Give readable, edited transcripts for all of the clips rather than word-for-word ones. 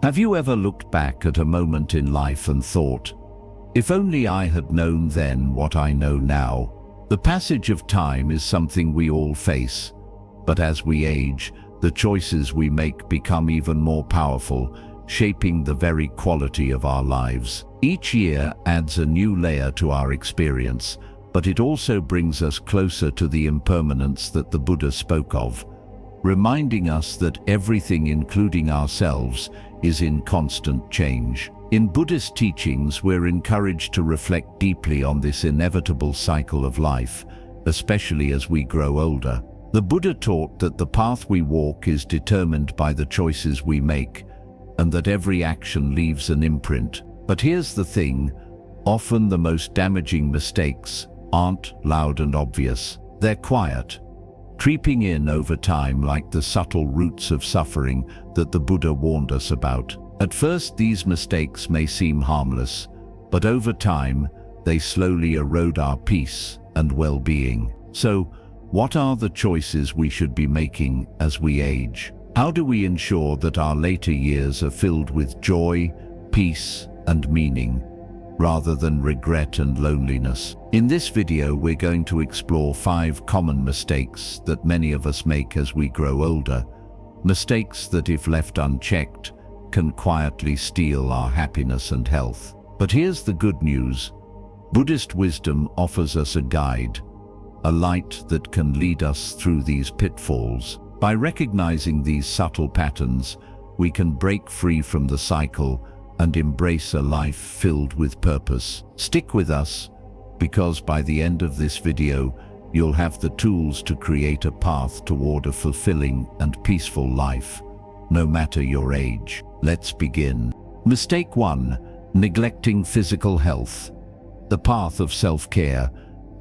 Have you ever looked back at a moment in life and thought, if only I had known then what I know now? The passage of time is something we all face, but as we age, the choices we make become even more powerful, shaping the very quality of our lives. Each year adds a new layer to our experience, but it also brings us closer to the impermanence that the Buddha spoke of, reminding us that everything, including ourselves, is in constant change. In Buddhist teachings, we're encouraged to reflect deeply on this inevitable cycle of life, especially as we grow older. The Buddha taught that the path we walk is determined by the choices we make, and that every action leaves an imprint. But here's the thing, often the most damaging mistakes aren't loud and obvious. They're quiet, creeping in over time like the subtle roots of suffering that the Buddha warned us about. At first, these mistakes may seem harmless, but over time, they slowly erode our peace and well-being. So, what are the choices we should be making as we age? How do we ensure that our later years are filled with joy, peace, and meaning, rather than regret and loneliness? In this video, we're going to explore 5 common mistakes that many of us make as we grow older. Mistakes that, if left unchecked, can quietly steal our happiness and health. But here's the good news. Buddhist wisdom offers us a guide, a light that can lead us through these pitfalls. By recognizing these subtle patterns, we can break free from the cycle and embrace a life filled with purpose. Stick with us, because by the end of this video, you'll have the tools to create a path toward a fulfilling and peaceful life, no matter your age. Let's begin. Mistake 1: neglecting physical health. The path of self-care.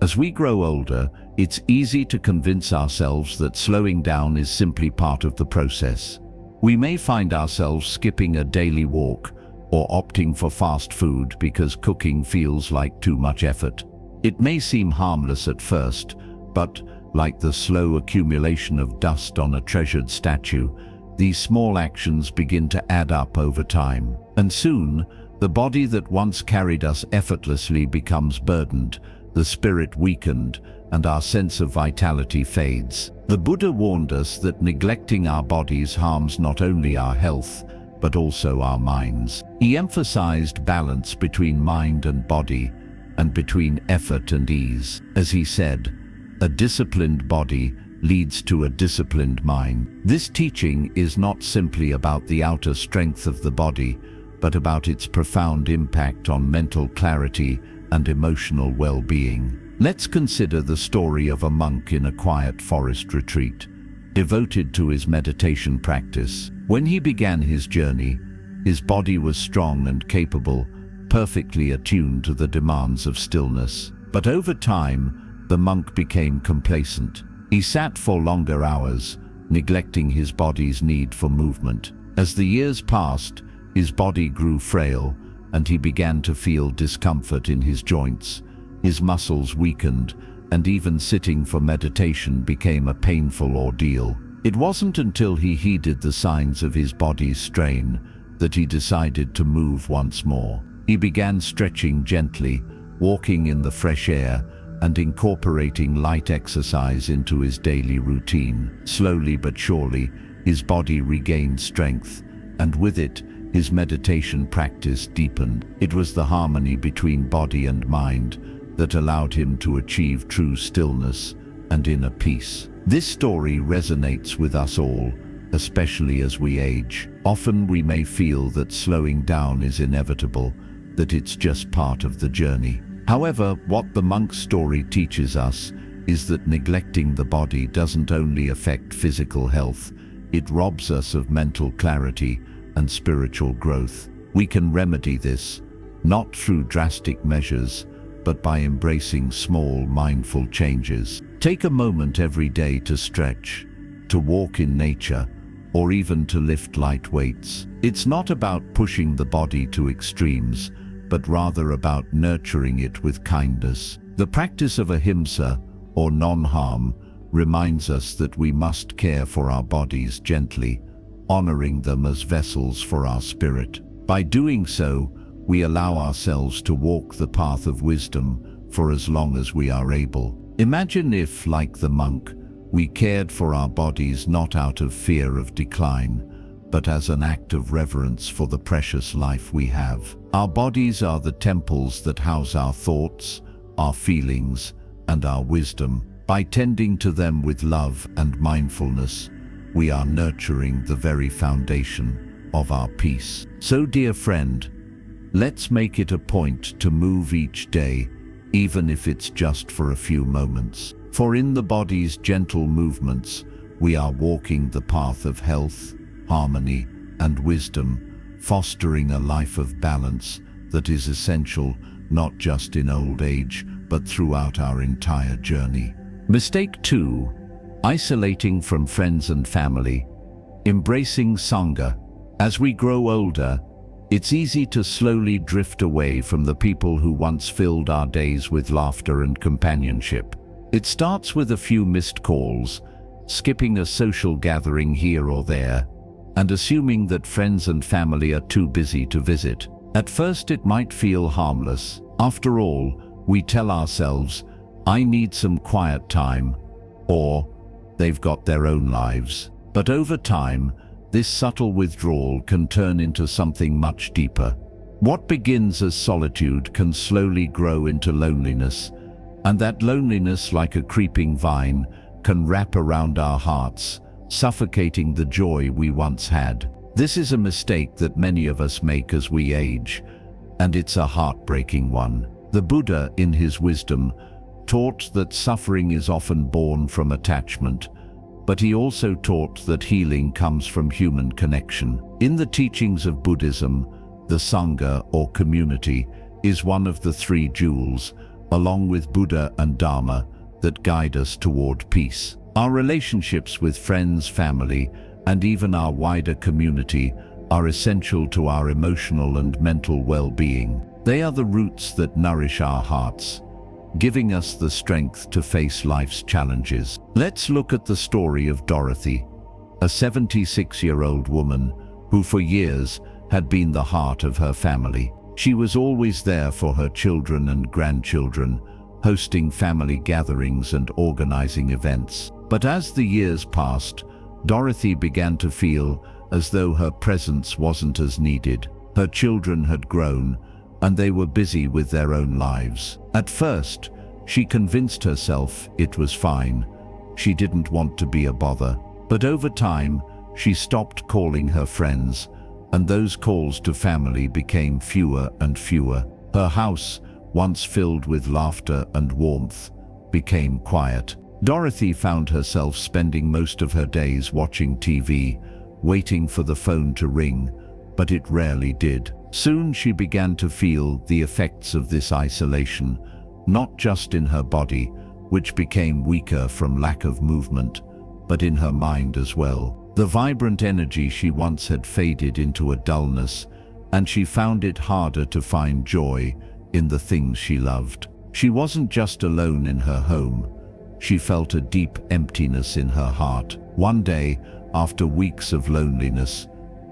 As we grow older, it's easy to convince ourselves that slowing down is simply part of the process. We may find ourselves skipping a daily walk or opting for fast food because cooking feels like too much effort. It may seem harmless at first, but like the slow accumulation of dust on a treasured statue, these small actions begin to add up over time. And soon, the body that once carried us effortlessly becomes burdened, the spirit weakened, and our sense of vitality fades. The Buddha warned us that neglecting our bodies harms not only our health, but also our minds. He emphasized balance between mind and body, and between effort and ease. As he said, a disciplined body leads to a disciplined mind. This teaching is not simply about the outer strength of the body, but about its profound impact on mental clarity and emotional well-being. Let's consider the story of a monk in a quiet forest retreat, devoted to his meditation practice. When he began his journey, his body was strong and capable, perfectly attuned to the demands of stillness. But over time, the monk became complacent. He sat for longer hours, neglecting his body's need for movement. As the years passed, his body grew frail, and he began to feel discomfort in his joints. His muscles weakened, and even sitting for meditation became a painful ordeal. It wasn't until he heeded the signs of his body's strain that he decided to move once more. He began stretching gently, walking in the fresh air, and incorporating light exercise into his daily routine. Slowly but surely, his body regained strength, and with it, his meditation practice deepened. It was the harmony between body and mind that allowed him to achieve true stillness and inner peace. This story resonates with us all, especially as we age. Often we may feel that slowing down is inevitable, that it's just part of the journey. However, what the monk's story teaches us is that neglecting the body doesn't only affect physical health, it robs us of mental clarity and spiritual growth. We can remedy this, not through drastic measures, but by embracing small, mindful changes. Take a moment every day to stretch, to walk in nature, or even to lift light weights. It's not about pushing the body to extremes, but rather about nurturing it with kindness. The practice of ahimsa, or non-harm, reminds us that we must care for our bodies gently, honoring them as vessels for our spirit. By doing so, we allow ourselves to walk the path of wisdom for as long as we are able. Imagine if, like the monk, we cared for our bodies not out of fear of decline, but as an act of reverence for the precious life we have. Our bodies are the temples that house our thoughts, our feelings, and our wisdom. By tending to them with love and mindfulness, we are nurturing the very foundation of our peace. So, dear friend, let's make it a point to move each day, even if it's just for a few moments. For in the body's gentle movements, we are walking the path of health, harmony, and wisdom, fostering a life of balance that is essential not just in old age, but throughout our entire journey. Mistake 2. Isolating from friends and family. Embracing Sangha. As we grow older, it's easy to slowly drift away from the people who once filled our days with laughter and companionship. It starts with a few missed calls, skipping a social gathering here or there, and assuming that friends and family are too busy to visit. At first it might feel harmless. After all, we tell ourselves, I need some quiet time, or they've got their own lives. But over time, this subtle withdrawal can turn into something much deeper. What begins as solitude can slowly grow into loneliness, and that loneliness, like a creeping vine, can wrap around our hearts, suffocating the joy we once had. This is a mistake that many of us make as we age, and it's a heartbreaking one. The Buddha, in his wisdom, taught that suffering is often born from attachment, but he also taught that healing comes from human connection. In the teachings of Buddhism, the Sangha, or community, is one of the three jewels, along with Buddha and Dharma, that guide us toward peace. Our relationships with friends, family, and even our wider community are essential to our emotional and mental well-being. They are the roots that nourish our hearts, giving us the strength to face life's challenges. Let's look at the story of Dorothy, a 76-year-old woman who for years had been the heart of her family. She was always there for her children and grandchildren, hosting family gatherings and organizing events. But as the years passed, Dorothy began to feel as though her presence wasn't as needed. Her children had grown, and they were busy with their own lives. At first, she convinced herself it was fine. She didn't want to be a bother. But over time, she stopped calling her friends, and those calls to family became fewer and fewer. Her house, once filled with laughter and warmth, became quiet. Dorothy found herself spending most of her days watching TV, waiting for the phone to ring, but it rarely did. Soon she began to feel the effects of this isolation, not just in her body, which became weaker from lack of movement, but in her mind as well. The vibrant energy she once had faded into a dullness, and she found it harder to find joy in the things she loved. She wasn't just alone in her home. She felt a deep emptiness in her heart. One day, after weeks of loneliness,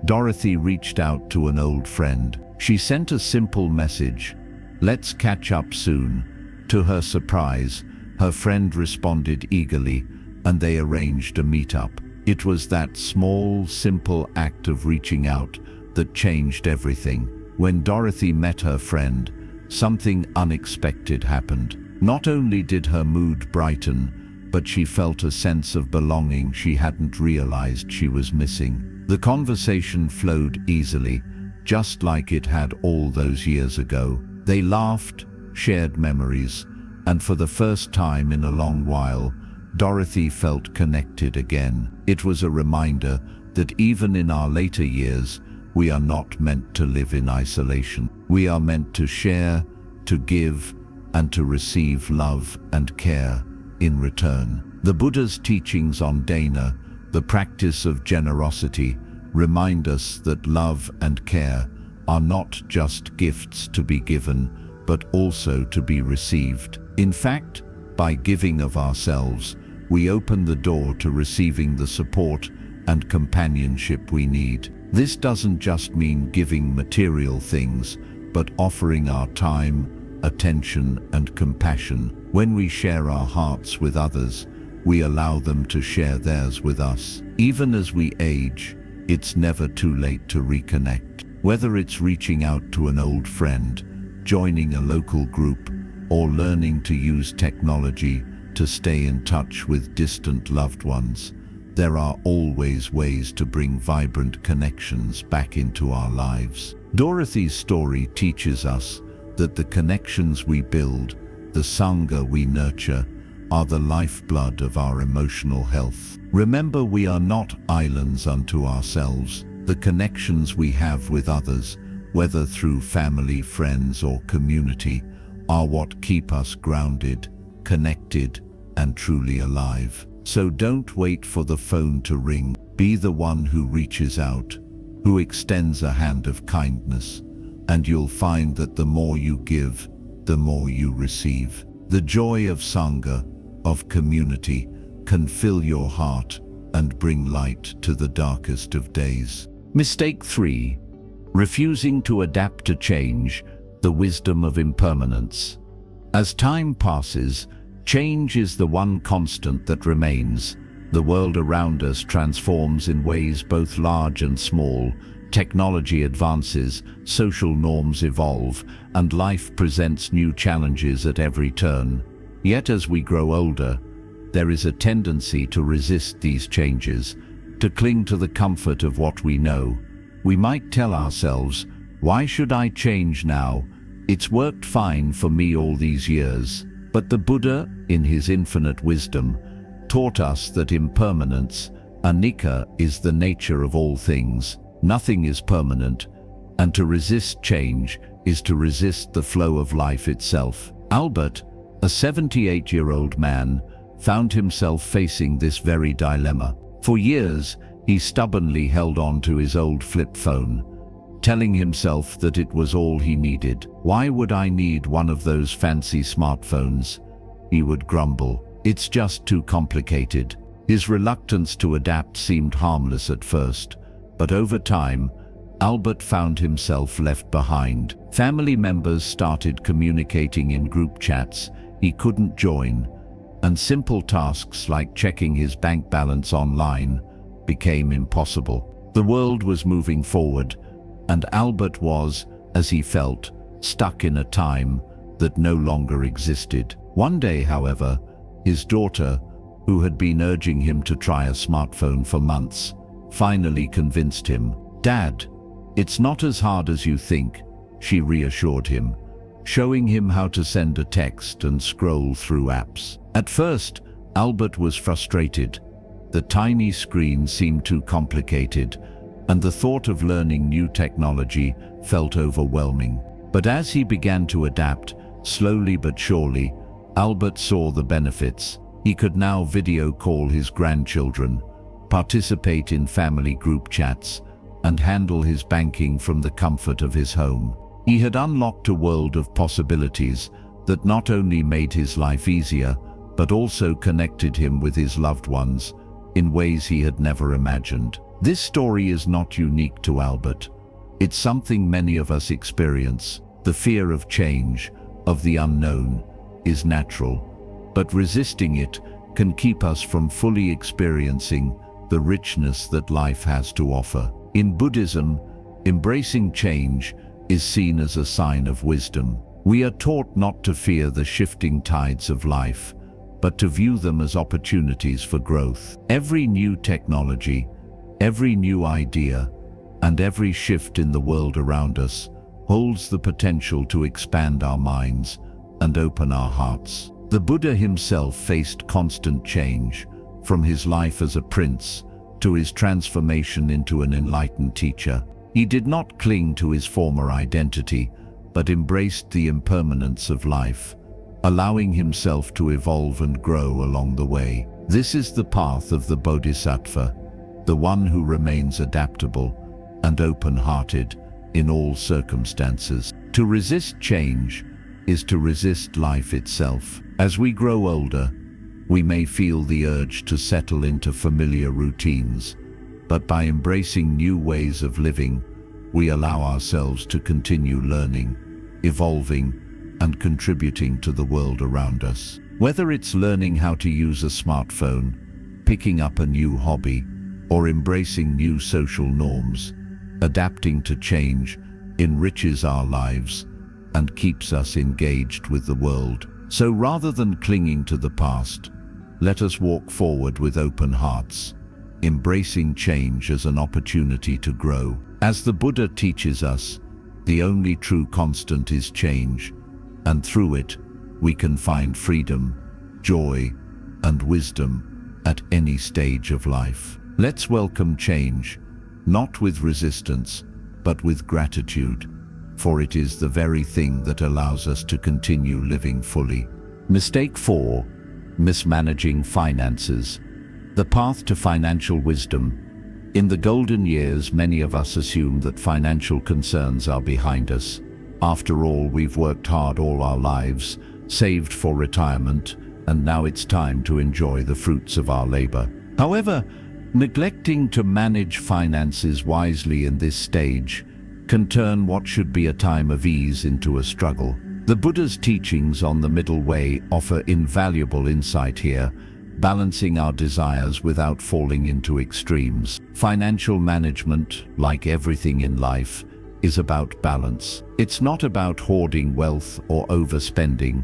Dorothy reached out to an old friend. She sent a simple message, "Let's catch up soon." To her surprise, her friend responded eagerly, and they arranged a meetup. It was that small, simple act of reaching out that changed everything. When Dorothy met her friend, something unexpected happened. Not only did her mood brighten, but she felt a sense of belonging she hadn't realized she was missing. The conversation flowed easily, just like it had all those years ago. They laughed, shared memories, and for the first time in a long while, Dorothy felt connected again. It was a reminder that even in our later years, we are not meant to live in isolation. We are meant to share, to give, and to receive love and care in return. The Buddha's teachings on dana, the practice of generosity, remind us that love and care are not just gifts to be given, but also to be received. In fact, by giving of ourselves, we open the door to receiving the support and companionship we need. This doesn't just mean giving material things, but offering our time, attention, and compassion. When we share our hearts with others, we allow them to share theirs with us. Even as we age, it's never too late to reconnect. Whether it's reaching out to an old friend, joining a local group, or learning to use technology to stay in touch with distant loved ones, there are always ways to bring vibrant connections back into our lives. Dorothy's story teaches us that the connections we build, the Sangha we nurture, are the lifeblood of our emotional health. Remember, we are not islands unto ourselves. The connections we have with others, whether through family, friends, or community, are what keep us grounded, connected, and truly alive. So don't wait for the phone to ring. Be the one who reaches out, who extends a hand of kindness, and you'll find that the more you give, the more you receive. The joy of Sangha, of community, can fill your heart and bring light to the darkest of days. Mistake 3. Refusing to adapt to change, the wisdom of impermanence. As time passes, change is the one constant that remains. The world around us transforms in ways both large and small. Technology advances, social norms evolve, and life presents new challenges at every turn. Yet as we grow older, there is a tendency to resist these changes, to cling to the comfort of what we know. We might tell ourselves, "Why should I change now? It's worked fine for me all these years." But the Buddha, in his infinite wisdom, taught us that impermanence, anicca, is the nature of all things. Nothing is permanent, and to resist change is to resist the flow of life itself. Albert, a 78-year-old man, found himself facing this very dilemma. For years, he stubbornly held on to his old flip phone, telling himself that it was all he needed. "Why would I need one of those fancy smartphones?" he would grumble. "It's just too complicated." His reluctance to adapt seemed harmless at first, but over time, Albert found himself left behind. Family members started communicating in group chats he couldn't join, and simple tasks like checking his bank balance online became impossible. The world was moving forward, and Albert was, as he felt, stuck in a time that no longer existed. One day, however, his daughter, who had been urging him to try a smartphone for months, finally convinced him. "Dad, it's not as hard as you think," she reassured him, showing him how to send a text and scroll through apps. At first, Albert was frustrated. The tiny screen seemed too complicated, and the thought of learning new technology felt overwhelming. But as he began to adapt, slowly but surely, Albert saw the benefits. He could now video call his grandchildren, participate in family group chats, and handle his banking from the comfort of his home. He had unlocked a world of possibilities that not only made his life easier, but also connected him with his loved ones in ways he had never imagined. This story is not unique to Albert. It's something many of us experience. The fear of change, of the unknown, is natural, but resisting it can keep us from fully experiencing the richness that life has to offer. In Buddhism, embracing change is seen as a sign of wisdom. We are taught not to fear the shifting tides of life, but to view them as opportunities for growth. Every new technology, every new idea, and every shift in the world around us holds the potential to expand our minds and open our hearts. The Buddha himself faced constant change, from his life as a prince to his transformation into an enlightened teacher. He did not cling to his former identity, but embraced the impermanence of life, allowing himself to evolve and grow along the way. This is the path of the Bodhisattva, the one who remains adaptable and open-hearted in all circumstances. To resist change is to resist life itself. As we grow older, we may feel the urge to settle into familiar routines, But by embracing new ways of living, we allow ourselves to continue learning, evolving, and contributing to the world around us. Whether it's learning how to use a smartphone, picking up a new hobby, or embracing new social norms, adapting to change enriches our lives and keeps us engaged with the world. So rather than clinging to the past, let us walk forward with open hearts, embracing change as an opportunity to grow. As the Buddha teaches us, the only true constant is change, and through it, we can find freedom, joy, and wisdom at any stage of life. Let's welcome change, not with resistance, but with gratitude, for it is the very thing that allows us to continue living fully. Mistake 4. Mismanaging finances. The path to financial wisdom. In the golden years, many of us assume that financial concerns are behind us. After all, we've worked hard all our lives, saved for retirement, and now it's time to enjoy the fruits of our labor. However, neglecting to manage finances wisely in this stage can turn what should be a time of ease into a struggle. The Buddha's teachings on the middle way offer invaluable insight here, balancing our desires without falling into extremes. Financial management, like everything in life, is about balance. It's not about hoarding wealth or overspending,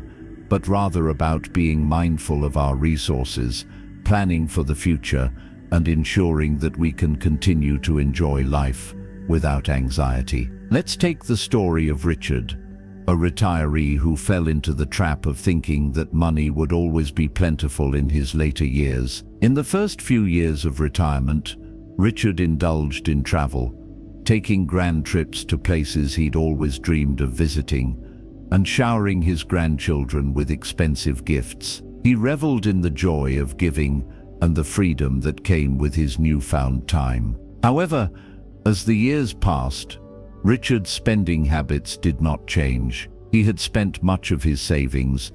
but rather about being mindful of our resources, planning for the future, and ensuring that we can continue to enjoy life without anxiety. Let's take the story of Richard, a retiree who fell into the trap of thinking that money would always be plentiful in his later years. In the first few years of retirement, Richard indulged in travel, taking grand trips to places he'd always dreamed of visiting, and showering his grandchildren with expensive gifts. He reveled in the joy of giving and the freedom that came with his newfound time. However, as the years passed, Richard's spending habits did not change. He had spent much of his savings,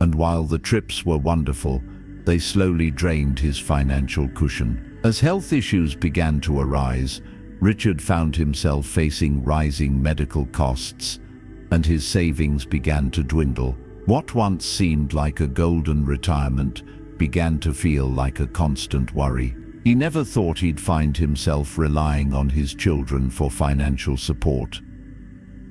and while the trips were wonderful, they slowly drained his financial cushion. As health issues began to arise, Richard found himself facing rising medical costs, and his savings began to dwindle. What once seemed like a golden retirement began to feel like a constant worry. He never thought he'd find himself relying on his children for financial support.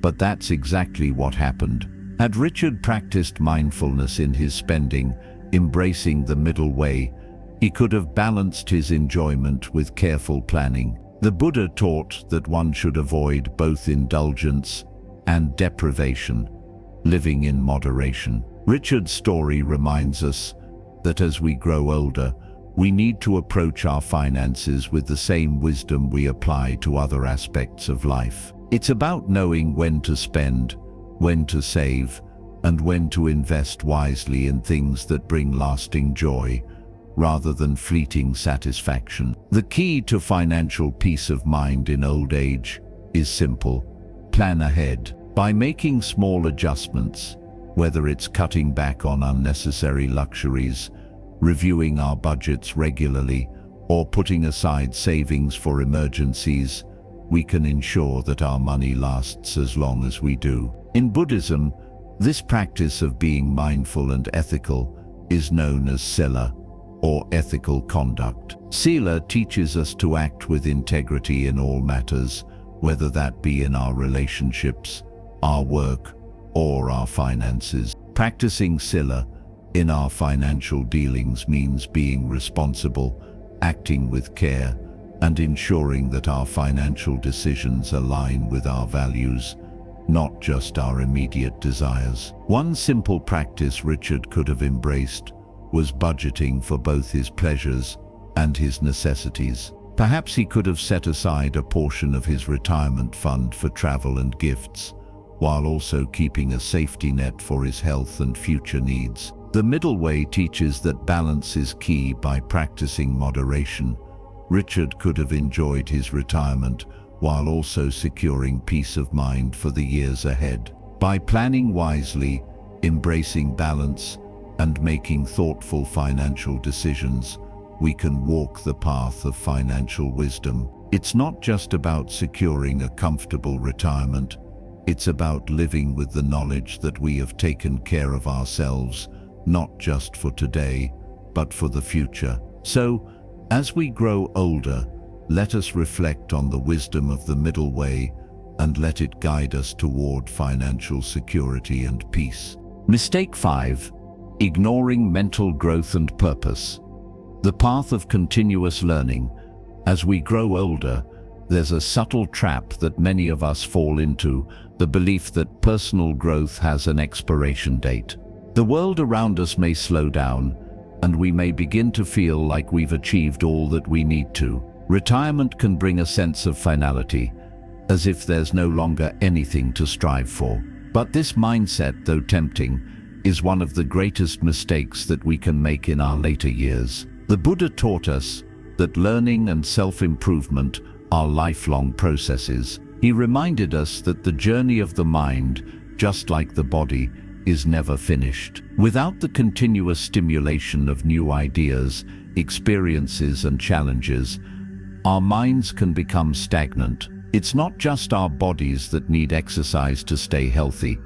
But that's exactly what happened. Had Richard practiced mindfulness in his spending, embracing the middle way, he could have balanced his enjoyment with careful planning. The Buddha taught that one should avoid both indulgence and deprivation, living in moderation. Richard's story reminds us that as we grow older, we need to approach our finances with the same wisdom we apply to other aspects of life. It's about knowing when to spend, when to save, and when to invest wisely in things that bring lasting joy, rather than fleeting satisfaction. The key to financial peace of mind in old age is simple: plan ahead. By making small adjustments, whether it's cutting back on unnecessary luxuries, reviewing our budgets regularly, or putting aside savings for emergencies, we can ensure that our money lasts as long as we do. In Buddhism, this practice of being mindful and ethical is known as sila, or ethical conduct. Sila teaches us to act with integrity in all matters, whether that be in our relationships, our work, or our finances. Practicing sila in our financial dealings means being responsible, acting with care, and ensuring that our financial decisions align with our values, not just our immediate desires. One simple practice Richard could have embraced was budgeting for both his pleasures and his necessities. Perhaps he could have set aside a portion of his retirement fund for travel and gifts, while also keeping a safety net for his health and future needs. The middle way teaches that balance is key. By practicing moderation, Richard could have enjoyed his retirement while also securing peace of mind for the years ahead. By planning wisely, embracing balance, and making thoughtful financial decisions, we can walk the path of financial wisdom. It's not just about securing a comfortable retirement. It's about living with the knowledge that we have taken care of ourselves, not just for today, but for the future. So, as we grow older, let us reflect on the wisdom of the middle way and let it guide us toward financial security and peace. Mistake 5. Ignoring mental growth and purpose. The path of continuous learning. As we grow older, there's a subtle trap that many of us fall into, the belief that personal growth has an expiration date. The world around us may slow down, and we may begin to feel like we've achieved all that we need to. Retirement can bring a sense of finality, as if there's no longer anything to strive for. But this mindset, though tempting, is one of the greatest mistakes that we can make in our later years. The Buddha taught us that learning and self-improvement are lifelong processes. He reminded us that the journey of the mind, just like the body, is never finished. Without the continuous stimulation of new ideas, experiences, and challenges, our minds can become stagnant. It's not just our bodies that need exercise to stay healthy.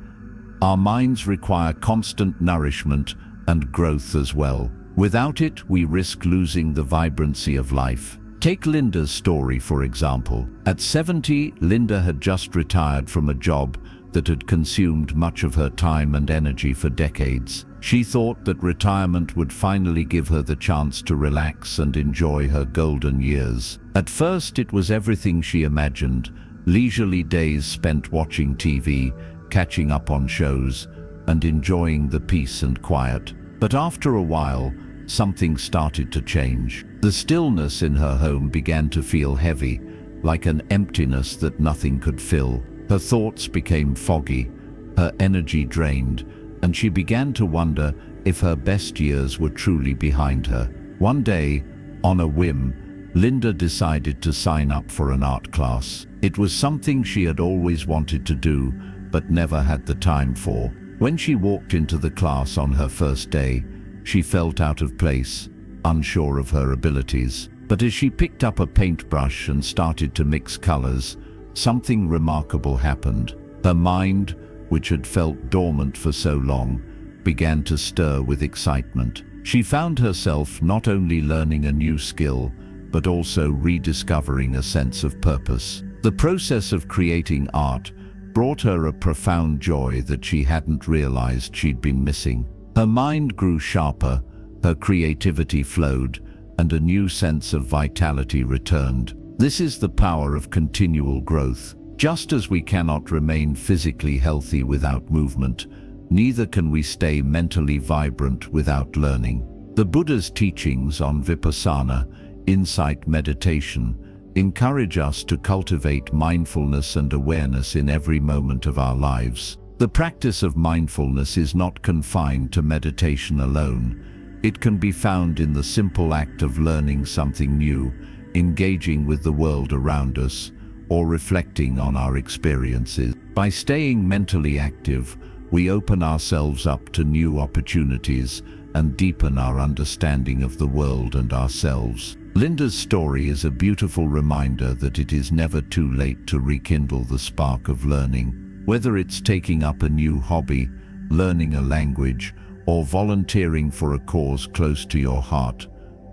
Our minds require constant nourishment and growth as well. Without it, we risk losing the vibrancy of life. Take Linda's story, for example. At 70, Linda had just retired from a job that had consumed much of her time and energy for decades. She thought that retirement would finally give her the chance to relax and enjoy her golden years. At first, it was everything she imagined: leisurely days spent watching TV, catching up on shows, and enjoying the peace and quiet. But after a while, something started to change. The stillness in her home began to feel heavy, like an emptiness that nothing could fill. Her thoughts became foggy, her energy drained, and she began to wonder if her best years were truly behind her. One day, on a whim, Linda decided to sign up for an art class. It was something she had always wanted to do, but never had the time for. When she walked into the class on her first day, she felt out of place, unsure of her abilities. But as she picked up a paintbrush and started to mix colors, something remarkable happened. Her mind, which had felt dormant for so long, began to stir with excitement. She found herself not only learning a new skill, but also rediscovering a sense of purpose. The process of creating art brought her a profound joy that she hadn't realized she'd been missing. Her mind grew sharper, her creativity flowed, and a new sense of vitality returned. This is the power of continual growth. Just as we cannot remain physically healthy without movement, neither can we stay mentally vibrant without learning. The Buddha's teachings on vipassana, insight meditation, encourage us to cultivate mindfulness and awareness in every moment of our lives. The practice of mindfulness is not confined to meditation alone. It can be found in the simple act of learning something new, engaging with the world around us, or reflecting on our experiences. By staying mentally active, we open ourselves up to new opportunities and deepen our understanding of the world and ourselves. Linda's story is a beautiful reminder that it is never too late to rekindle the spark of learning. Whether it's taking up a new hobby, learning a language, or volunteering for a cause close to your heart,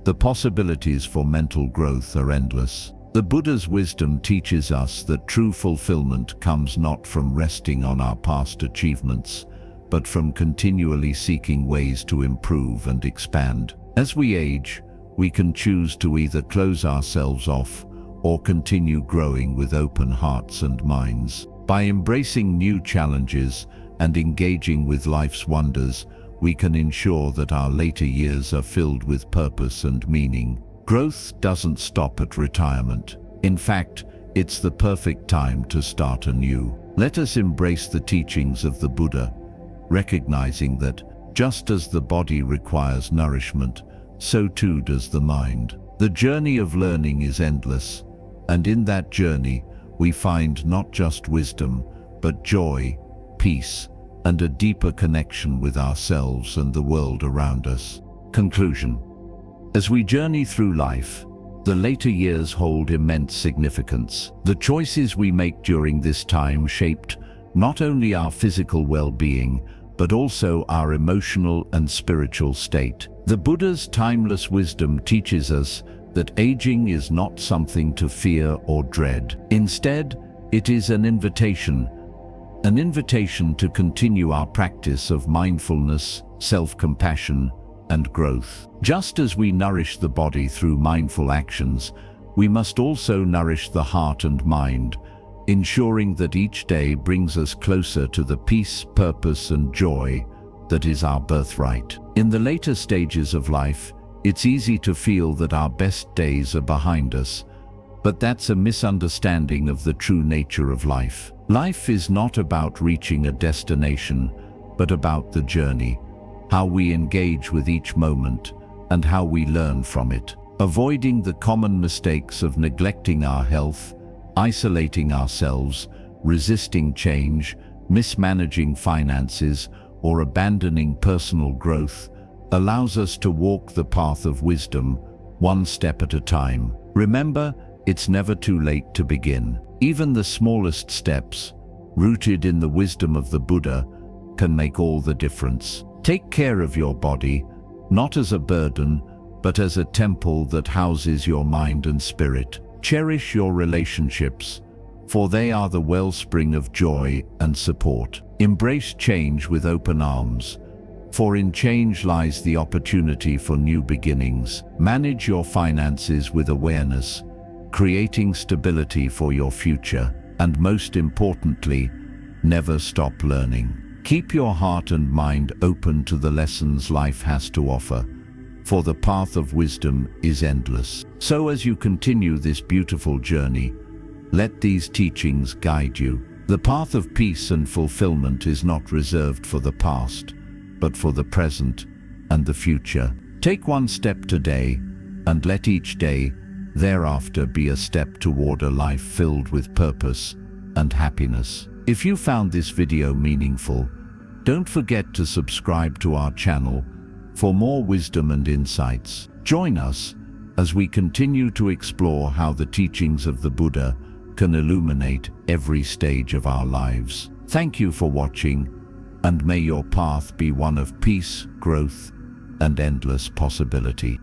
the possibilities for mental growth are endless. The Buddha's wisdom teaches us that true fulfillment comes not from resting on our past achievements, but from continually seeking ways to improve and expand. As we age, we can choose to either close ourselves off or continue growing with open hearts and minds. By embracing new challenges and engaging with life's wonders, we can ensure that our later years are filled with purpose and meaning. Growth doesn't stop at retirement. In fact, it's the perfect time to start anew. Let us embrace the teachings of the Buddha, recognizing that just as the body requires nourishment, so too does the mind. The journey of learning is endless, and in that journey, we find not just wisdom, but joy, peace, and a deeper connection with ourselves and the world around us. Conclusion. As we journey through life, the later years hold immense significance. The choices we make during this time shaped not only our physical well-being, but also our emotional and spiritual state. The Buddha's timeless wisdom teaches us that aging is not something to fear or dread. Instead, it is an invitation to continue our practice of mindfulness, self-compassion, and growth. Just as we nourish the body through mindful actions, we must also nourish the heart and mind, ensuring that each day brings us closer to the peace, purpose, and joy that is our birthright. In the later stages of life, it's easy to feel that our best days are behind us, but that's a misunderstanding of the true nature of life. Life is not about reaching a destination, but about the journey, how we engage with each moment, and how we learn from it. Avoiding the common mistakes of neglecting our health, isolating ourselves, resisting change, mismanaging finances, or abandoning personal growth allows us to walk the path of wisdom, one step at a time. Remember, it's never too late to begin. Even the smallest steps, rooted in the wisdom of the Buddha, can make all the difference. Take care of your body, not as a burden, but as a temple that houses your mind and spirit. Cherish your relationships, for they are the wellspring of joy and support. Embrace change with open arms, for in change lies the opportunity for new beginnings. Manage your finances with awareness, creating stability for your future. And most importantly, never stop learning. Keep your heart and mind open to the lessons life has to offer, for the path of wisdom is endless. So as you continue this beautiful journey, let these teachings guide you. The path of peace and fulfillment is not reserved for the past, but for the present and the future. Take one step today, and let each day thereafter be a step toward a life filled with purpose and happiness. If you found this video meaningful, don't forget to subscribe to our channel for more wisdom and insights. Join us as we continue to explore how the teachings of the Buddha can illuminate every stage of our lives. Thank you for watching, and may your path be one of peace, growth, and endless possibility.